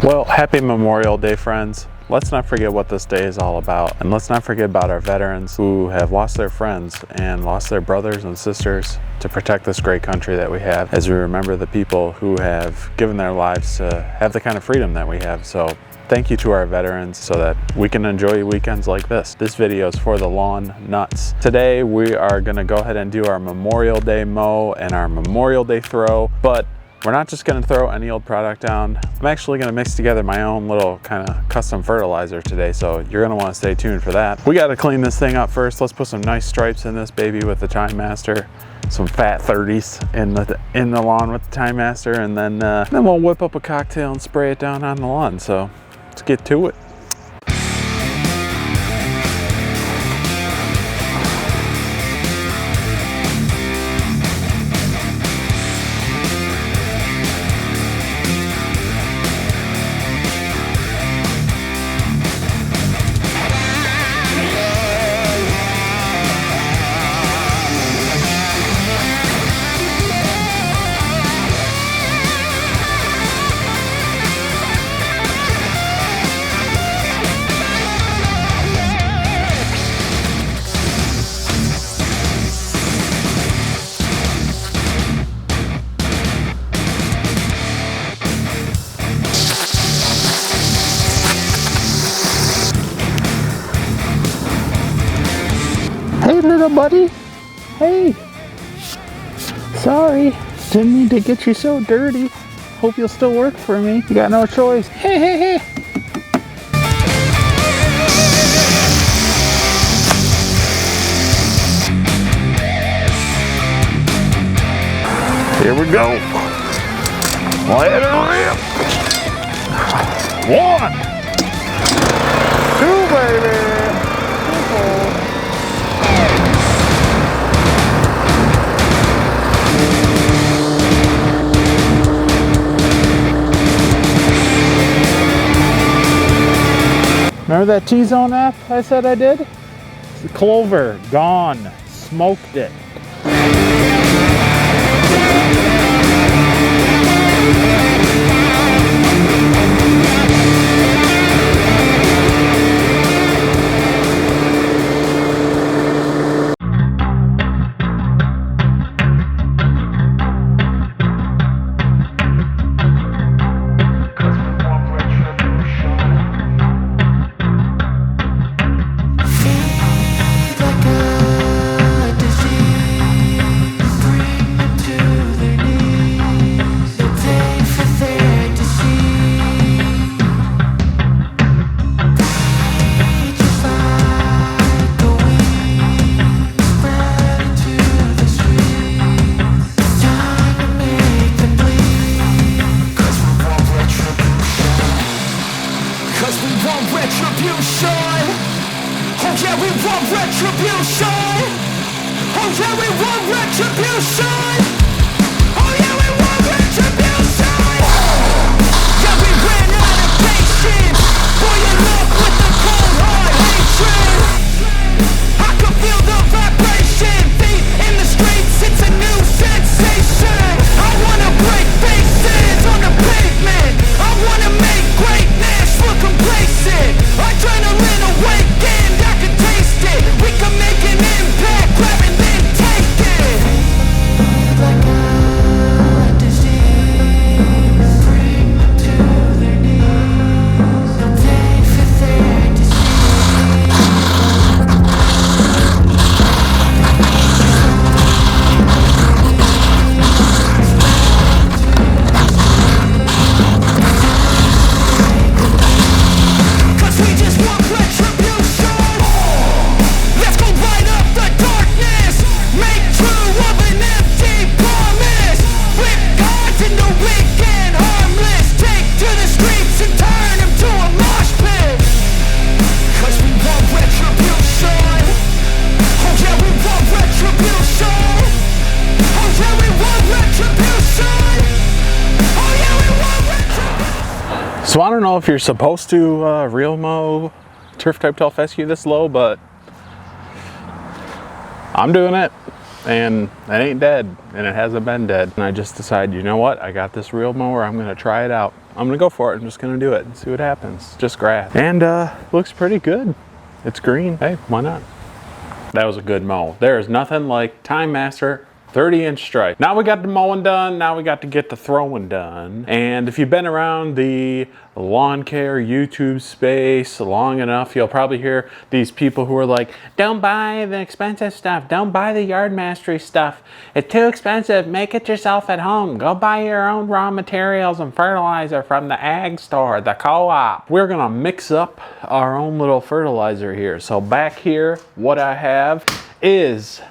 Well, happy Memorial Day, friends. Let's not forget what this day is all about. And let's not forget about our veterans who have lost their friends and lost their brothers and sisters to protect this great country that we have, as we remember the people who have given their lives to have the kind of freedom that we have. So thank you to our veterans so that we can enjoy weekends like this. This video is for the lawn nuts. Today we are gonna go ahead and do our Memorial Day mow and our Memorial Day throw, but we're not just gonna throw any old product down. I'm actually gonna mix together my own little kind of custom fertilizer today, so you're gonna wanna stay tuned for that. We gotta clean this thing up first. Let's put some nice stripes in this baby with the Time Master, some fat 30s in the lawn with the Time Master, and then we'll whip up a cocktail and spray it down on the lawn. So let's get to it. Hey little buddy, hey, sorry, didn't mean to get you so dirty. Hope you'll still work for me. You got no choice. Hey, hey, hey. Here we go. Let it rip. 1, 2, baby. Remember that T-zone app I said I did? The clover, gone, smoked it. So I don't know if you're supposed to real mow turf type tall fescue this low, but I'm doing it, and it ain't dead, and it hasn't been dead. And I just decided, you know what, I got this real mower, I'm gonna try it out. I'm gonna go for it. I'm just gonna do it and see what happens. Just grass. And looks pretty good. It's green. Hey, why not? That was a good mow. There is nothing like Time Master 30-inch stripe. Now we got the mowing done. Now we got to get the throwing done. And if you've been around the lawn care YouTube space long enough, you'll probably hear these people who are like, don't buy the expensive stuff. Don't buy the Yard Mastery stuff. It's too expensive. Make it yourself at home. Go buy your own raw materials and fertilizer from the ag store, the co-op. We're gonna mix up our own little fertilizer here. So back here, what I have is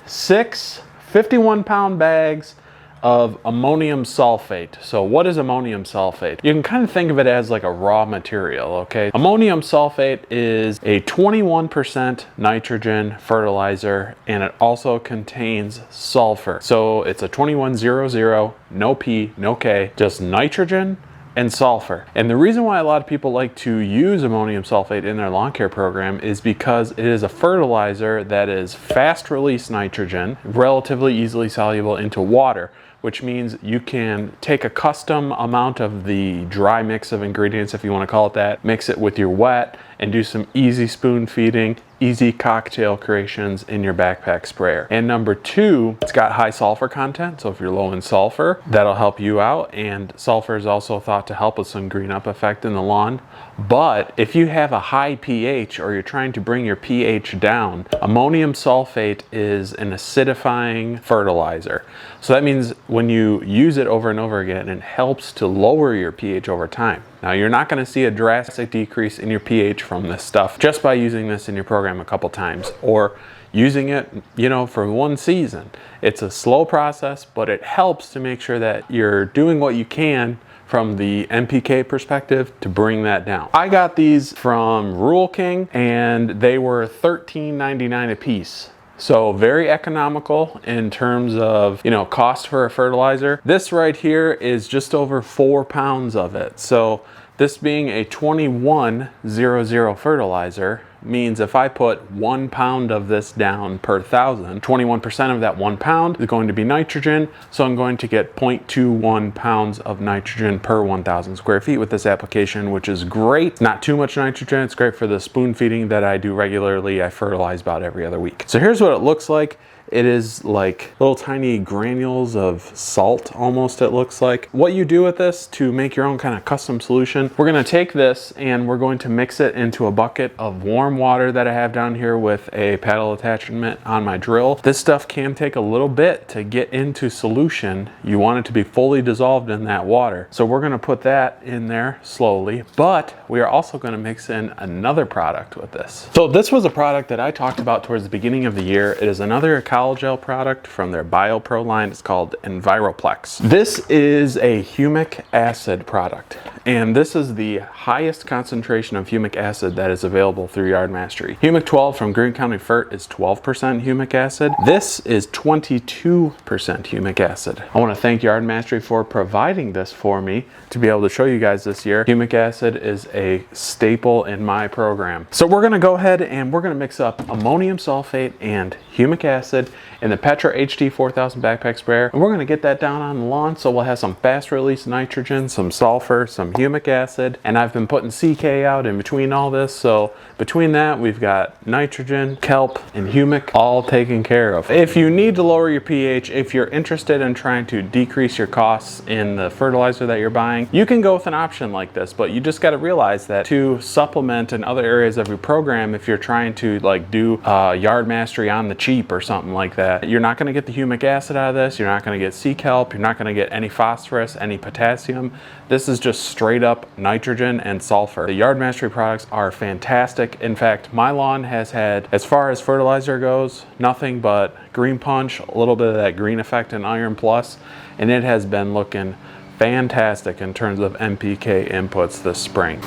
6 51-pound bags of ammonium sulfate. So what is ammonium sulfate? You can kind of think of it as like a raw material, okay? Ammonium sulfate is a 21% nitrogen fertilizer, and it also contains sulfur. So it's a 2100, no P, no K, just nitrogen and sulfur. And the reason why a lot of people like to use ammonium sulfate in their lawn care program is because it is a fertilizer that is fast release nitrogen, relatively easily soluble into water, which means you can take a custom amount of the dry mix of ingredients, if you want to call it that, mix it with your wet, and do some easy spoon feeding, easy cocktail creations in your backpack sprayer. And number 2, it's got high sulfur content, so if you're low in sulfur, that'll help you out. And sulfur is also thought to help with some green up effect in the lawn. But if you have a high pH or you're trying to bring your pH down, ammonium sulfate is an acidifying fertilizer. So that means when you use it over and over again, it helps to lower your pH over time. Now, you're not going to see a drastic decrease in your pH from this stuff just by using this in your program a couple times or using it, you know, for one season. It's a slow process, but it helps to make sure that you're doing what you can from the NPK perspective to bring that down. I got these from Rural King and they were $13.99 a piece. So very economical in terms of, you know, cost for a fertilizer. This right here is just over 4 pounds of it. So this being a 2100 fertilizer means if I put 1 pound of this down per 1,000, 21% of that 1 pound is going to be nitrogen. So I'm going to get 0.21 pounds of nitrogen per 1,000 square feet with this application, which is great. Not too much nitrogen. It's great for the spoon feeding that I do regularly. I fertilize about every other week. So here's what it looks like. It is like little tiny granules of salt, almost, it looks like. What you do with this to make your own kind of custom solution, we're gonna take this and we're going to mix it into a bucket of warm water that I have down here with a paddle attachment on my drill. This stuff can take a little bit to get into solution. You want it to be fully dissolved in that water. So we're gonna put that in there slowly, but we are also gonna mix in another product with this. So this was a product that I talked about towards the beginning of the year. It is another collagen product from their BioPro line. It's called Enviroplex. This is a humic acid product, and this is the highest concentration of humic acid that is available through Yard Mastery. Humic 12 from Green County Fert is 12% humic acid. This is 22% humic acid. I want to thank Yard Mastery for providing this for me to be able to show you guys this year. Humic acid is a staple in my program. So we're going to go ahead and we're going to mix up ammonium sulfate and humic acid in the Petra HD 4000 backpack sprayer, and we're going to get that down on the lawn so we'll have some fast release nitrogen, some sulfur, some humic acid, and I've been putting CK out in between all this, so between that we've got nitrogen, kelp, and humic all taken care of. If you need to lower your pH, if you're interested in trying to decrease your costs in the fertilizer that you're buying, you can go with an option like this, but you just got to realize that to supplement in other areas of your program, if you're trying to like do Yard Mastery on the cheap or something like that, you're not going to get the humic acid out of this, you're not going to get sea kelp, you're not going to get any phosphorus, any potassium. This is just straight up nitrogen and sulfur. The Yard Mastery products are fantastic. In fact, my lawn has had, as far as fertilizer goes, nothing but green punch, a little bit of that green effect in Iron Plus, and it has been looking fantastic in terms of NPK inputs this spring.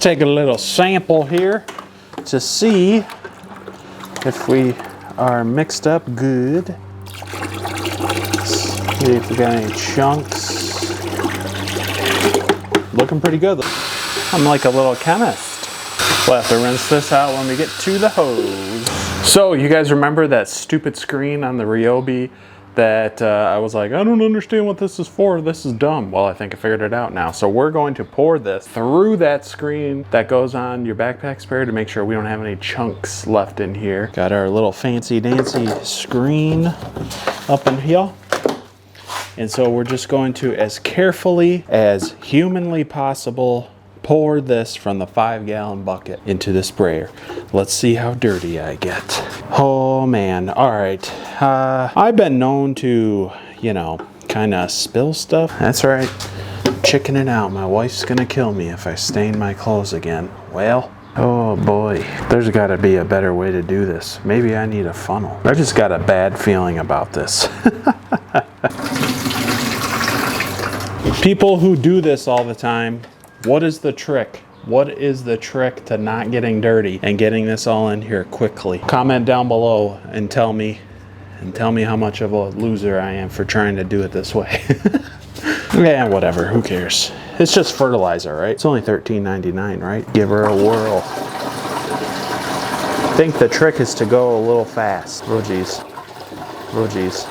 Take a little sample here to see if we are mixed up good. See if we got any chunks. Looking pretty good. I'm like a little chemist. We'll have to rinse this out when we get to the hose. So you guys remember that stupid screen on the Ryobi that I was like, I don't understand what this is for. This is dumb. Well, I think I figured it out now. So we're going to pour this through that screen that goes on your backpack sprayer to make sure we don't have any chunks left in here. Got our little fancy dancy screen up in here. And so we're just going to, as carefully as humanly possible, pour this from the 5-gallon bucket into the sprayer. Let's see how dirty I get. Oh man, all right. I've been known to, you know, kind of spill stuff. That's right, chickening out. My wife's gonna kill me if I stain my clothes again. Well, oh boy, there's gotta be a better way to do this. Maybe I need a funnel. I just got a bad feeling about this. People who do this all the time, what is the trick? What is the trick to not getting dirty and getting this all in here quickly? Comment down below and tell me how much of a loser I am for trying to do it this way. Yeah, whatever, who cares? It's just fertilizer, right? It's only $13.99, right? Give her a whirl. I think the trick is to go a little fast. Oh geez, oh geez.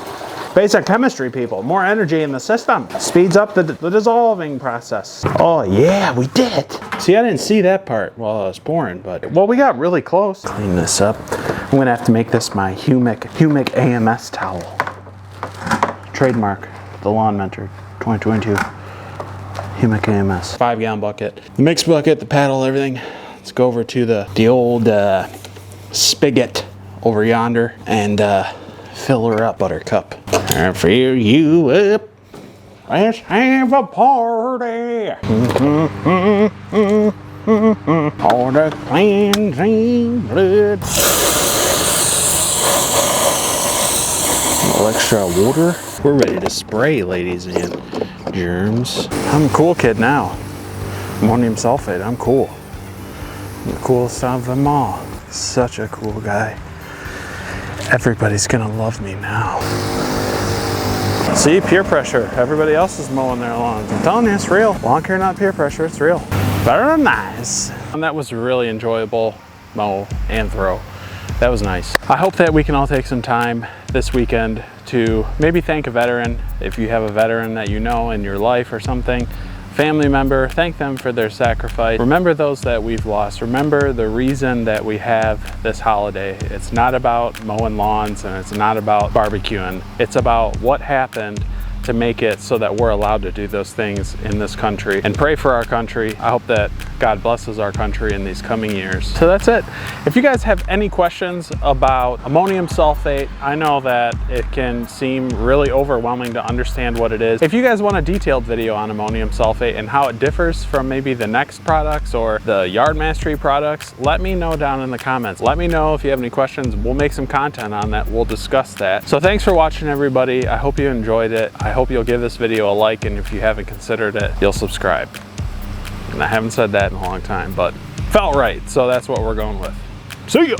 Basic chemistry, people. More energy in the system. Speeds up the dissolving process. Oh yeah, we did it. See, I didn't see that part while I was pouring, but, well, we got really close. Clean this up. I'm gonna have to make this my humic AMS towel. Trademark, the Lawn Mentor 2022. Humic AMS. 5-gallon bucket. The mix bucket, the paddle, everything. Let's go over to the old spigot over yonder and fill her up, Buttercup. I fill you up. Let's have a party. All the cleansing blood. A little extra water. We're ready to spray, ladies and germs. I'm a cool kid now. Ammonium sulfate, I'm cool. I'm the coolest of them all. Such a cool guy. Everybody's gonna love me now. See, peer pressure. Everybody else is mowing their lawns. I'm telling you, it's real. Lawn care, not peer pressure, it's real. Very nice. And that was really enjoyable mow and throw. That was nice. I hope that we can all take some time this weekend to maybe thank a veteran. If you have a veteran that you know in your life or something, family member, thank them for their sacrifice. Remember those that we've lost. Remember the reason that we have this holiday. It's not about mowing lawns and it's not about barbecuing. It's about what happened to make it so that we're allowed to do those things in this country, and pray for our country. I hope that God blesses our country in these coming years. So that's it. If you guys have any questions about ammonium sulfate, I know that it can seem really overwhelming to understand what it is. If you guys want a detailed video on ammonium sulfate and how it differs from maybe the Next products or the Yard Mastery products, let me know down in the comments. Let me know if you have any questions. We'll make some content on that. We'll discuss that. So thanks for watching, everybody. I hope you enjoyed it. I hope you'll give this video a like, and if you haven't considered it, you'll subscribe. And I haven't said that in a long time, but felt right, so that's what we're going with. See ya!